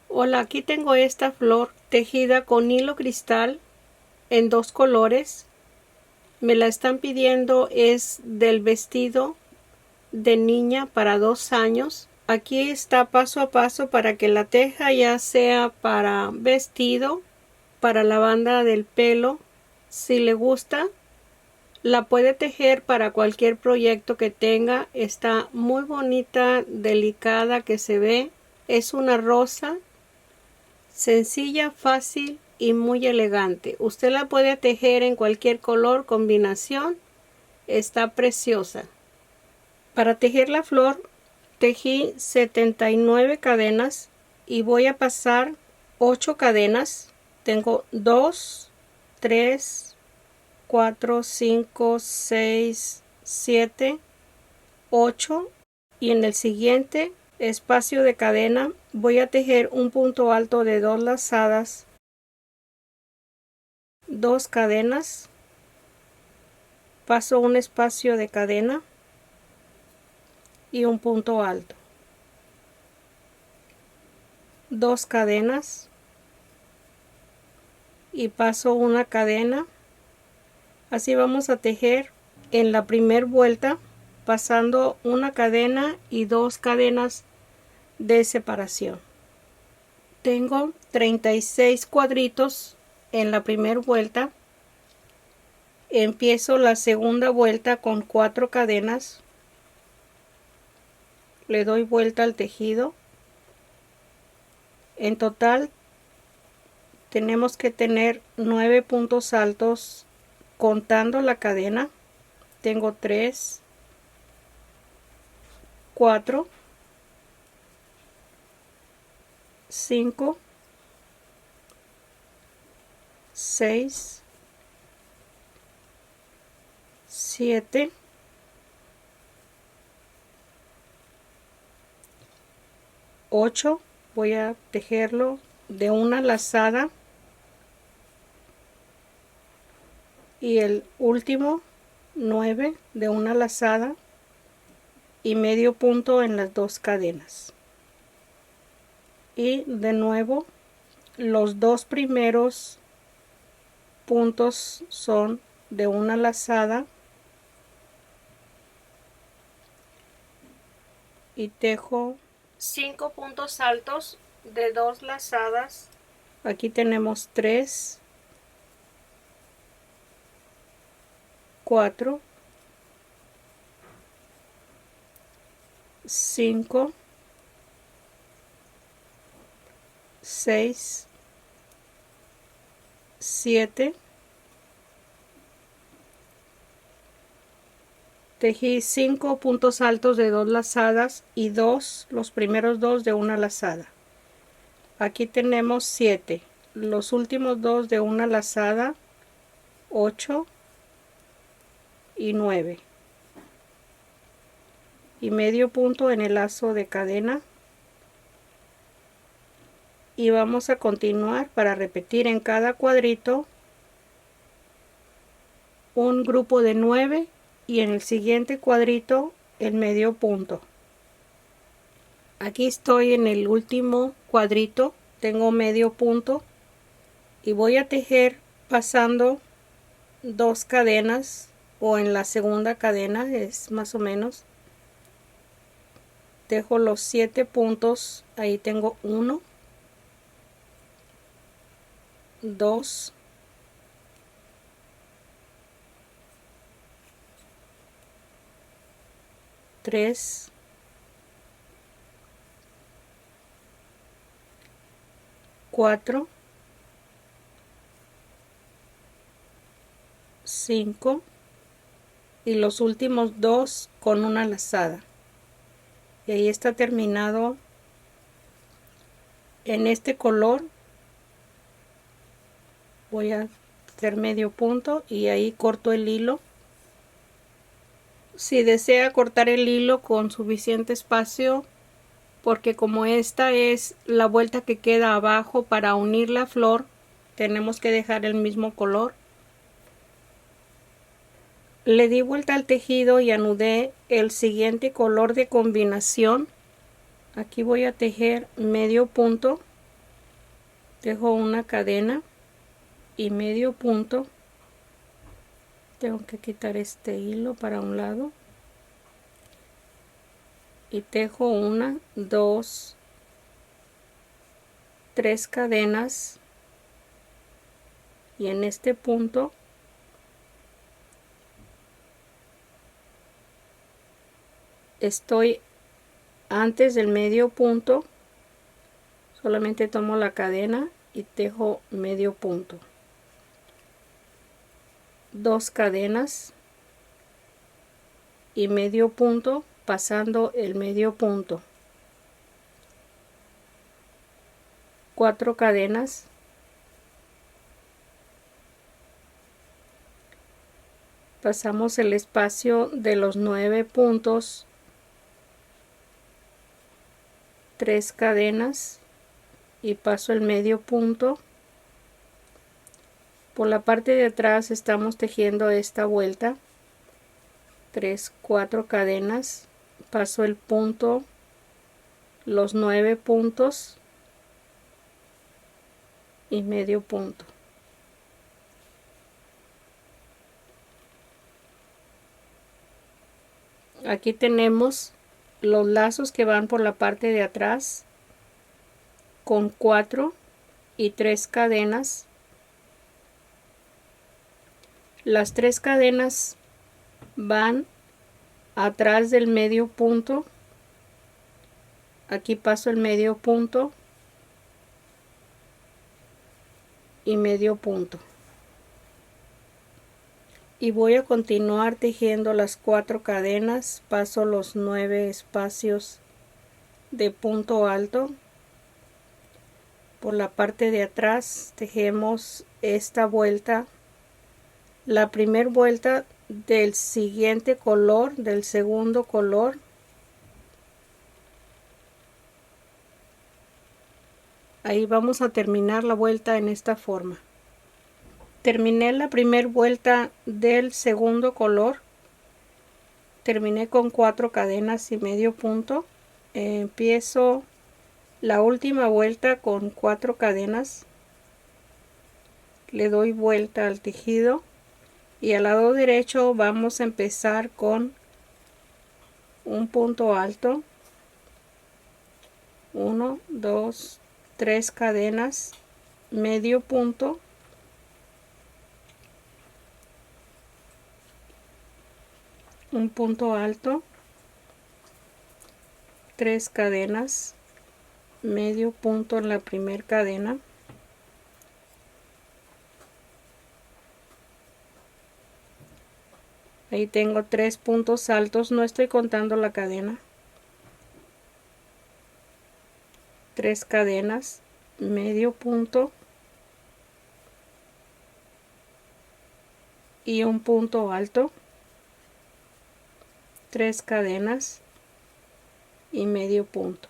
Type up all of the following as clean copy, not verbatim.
Hola, aquí tengo esta flor tejida con hilo cristal en dos colores. Me la están pidiendo, es del vestido de niña para 2 años. Aquí está paso a paso para que la teja, ya sea para vestido, para la banda del pelo. Si le gusta, la puede tejer para cualquier proyecto que tenga. Está muy bonita, delicada que se ve. Es una rosa sencilla, fácil y muy elegante. Usted la puede tejer en cualquier color, combinación. Está preciosa. Para tejer la flor tejí 79 cadenas y voy a pasar 8 cadenas. Tengo 2, 3, 4, 5, 6, 7, 8 y en el siguiente espacio de cadena voy a tejer un punto alto de 2 lazadas, 2 cadenas, paso un espacio de cadena y un punto alto, 2 cadenas y paso una cadena. Así vamos a tejer en la primera vuelta, pasando una cadena y 2 cadenas de separación. Tengo 36 cuadritos en la primera vuelta. Empiezo la segunda vuelta con 4 cadenas. Le doy vuelta al tejido. En total tenemos que tener 9 puntos altos contando la cadena. Tengo 3, 4, 5, 6, 7, 8. Voy a tejerlo de una lazada y el último 9 de una lazada y medio punto en las 2 cadenas. Y de nuevo los 2 primeros puntos son de una lazada y tejo 5 puntos altos de 2 lazadas. Aquí tenemos 3, 4, 5, 6, 7. Tejí 5 puntos altos de 2 lazadas y 2, los primeros 2 de una lazada. Aquí tenemos 7, los últimos 2 de una lazada, 8 y 9. Y medio punto en el lazo de cadena. Y vamos a continuar para repetir en cada cuadrito un grupo de 9 y en el siguiente cuadrito el medio punto. Aquí estoy en el último cuadrito, tengo medio punto y voy a tejer pasando 2 cadenas o en la segunda cadena, es más o menos. Tejo los 7 puntos, ahí tengo 1, 2, 3, 4, 5 y los últimos 2 con una lazada. Y ahí está terminado en este color. Voy a hacer medio punto y ahí corto el hilo. Si desea cortar el hilo con suficiente espacio, porque como esta es la vuelta que queda abajo para unir la flor, tenemos que dejar el mismo color. Le di vuelta al tejido y anudé el siguiente color de combinación. Aquí voy a tejer medio punto, tejo una cadena y medio punto. Tengo que quitar este hilo para un lado y tejo una, dos, tres cadenas y en este punto estoy antes del medio punto. Solamente tomo la cadena y tejo medio punto, dos cadenas y medio punto pasando el medio punto, cuatro cadenas, pasamos el espacio de los 9 puntos, tres cadenas y paso el medio punto. Por la parte de atrás estamos tejiendo esta vuelta, 3, 4 cadenas, paso el punto, los 9 puntos y medio punto. Aquí tenemos los lazos que van por la parte de atrás con 4 y 3 cadenas. Las 3 cadenas van atrás del medio punto. Aquí paso el medio punto y medio punto. Y voy a continuar tejiendo las 4 cadenas. Paso los 9 espacios de punto alto. Por la parte de atrás tejemos esta vuelta, la primera vuelta del siguiente color, del segundo color. Ahí vamos a terminar la vuelta en esta forma. Terminé la primera vuelta del segundo color. Terminé con 4 cadenas y medio punto. Empiezo la última vuelta con 4 cadenas. Le doy vuelta al tejido y al lado derecho vamos a empezar con un punto alto, 1, 2, 3 cadenas, medio punto, un punto alto, 3 cadenas, medio punto en la primera cadena, ahí tengo 3 puntos altos, no estoy contando la cadena, 3 cadenas, medio punto y un punto alto, 3 cadenas y medio punto.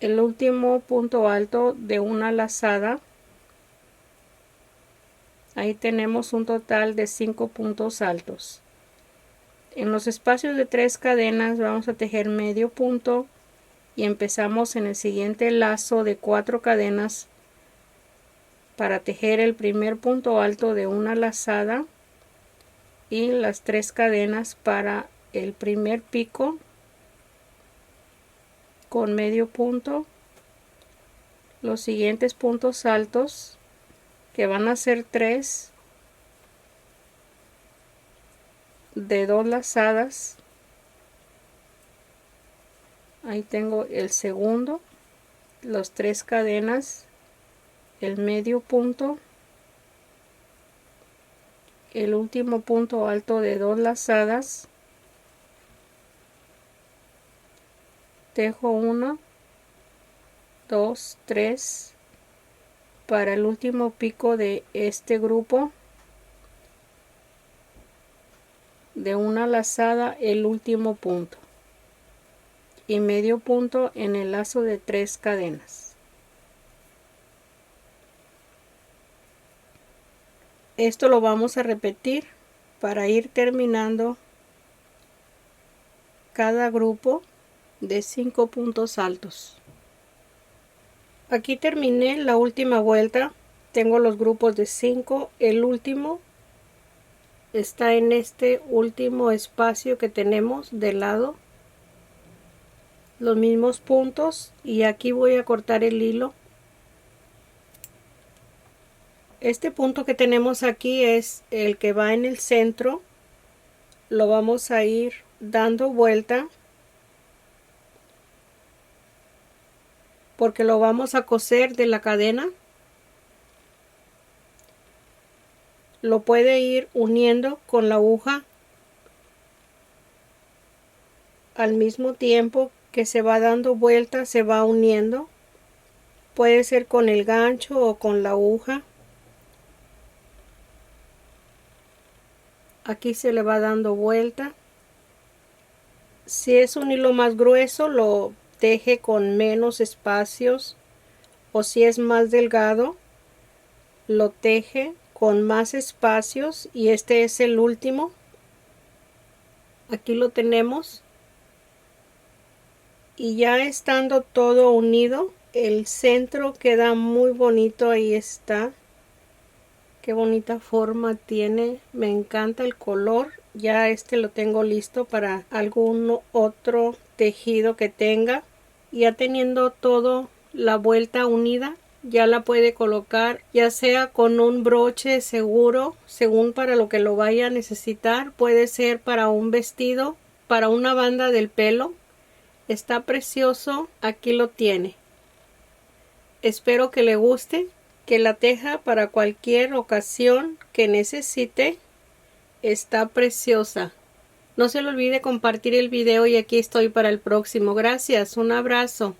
El último punto alto de una lazada. Ahí tenemos un total de 5 puntos altos. En los espacios de 3 cadenas vamos a tejer medio punto y empezamos en el siguiente lazo de 4 cadenas para tejer el primer punto alto de una lazada y las 3 cadenas para el primer pico con medio punto, los siguientes puntos altos que van a ser 3 de 2 lazadas. Ahí tengo el segundo, los 3 cadenas, el medio punto, el último punto alto de 2 lazadas, tejo 1, 2, 3 para el último pico de este grupo, de una lazada el último punto y medio punto en el lazo de 3 cadenas. Esto lo vamos a repetir para ir terminando cada grupo de 5 puntos altos. Aquí terminé la última vuelta. Tengo los grupos de 5. El último está en este último espacio que tenemos del lado. Los mismos puntos, y aquí voy a cortar el hilo. Este punto que tenemos aquí es el que va en el centro. Lo vamos a ir dando vuelta porque lo vamos a coser de la cadena. Lo puede ir uniendo con la aguja al mismo tiempo que se va dando vuelta, se va uniendo. Puede ser con el gancho o con la aguja. Aquí se le va dando vuelta. Si es un hilo más grueso, lo teje con menos espacios, o si es más delgado, lo teje con más espacios. Y este es el último. Aquí lo tenemos. Y ya estando todo unido, el centro queda muy bonito. Ahí está. Qué bonita forma tiene. Me encanta el color. Ya este lo tengo listo para algún otro tejido que tenga. Ya teniendo todo la vuelta unida, ya la puede colocar ya sea con un broche seguro, según para lo que lo vaya a necesitar. Puede ser para un vestido, para una banda del pelo. Está precioso. Aquí lo tiene. Espero que le guste, que la teja para cualquier ocasión que necesite. Está preciosa. No se le olvide compartir el video, y aquí estoy para el próximo. Gracias, un abrazo.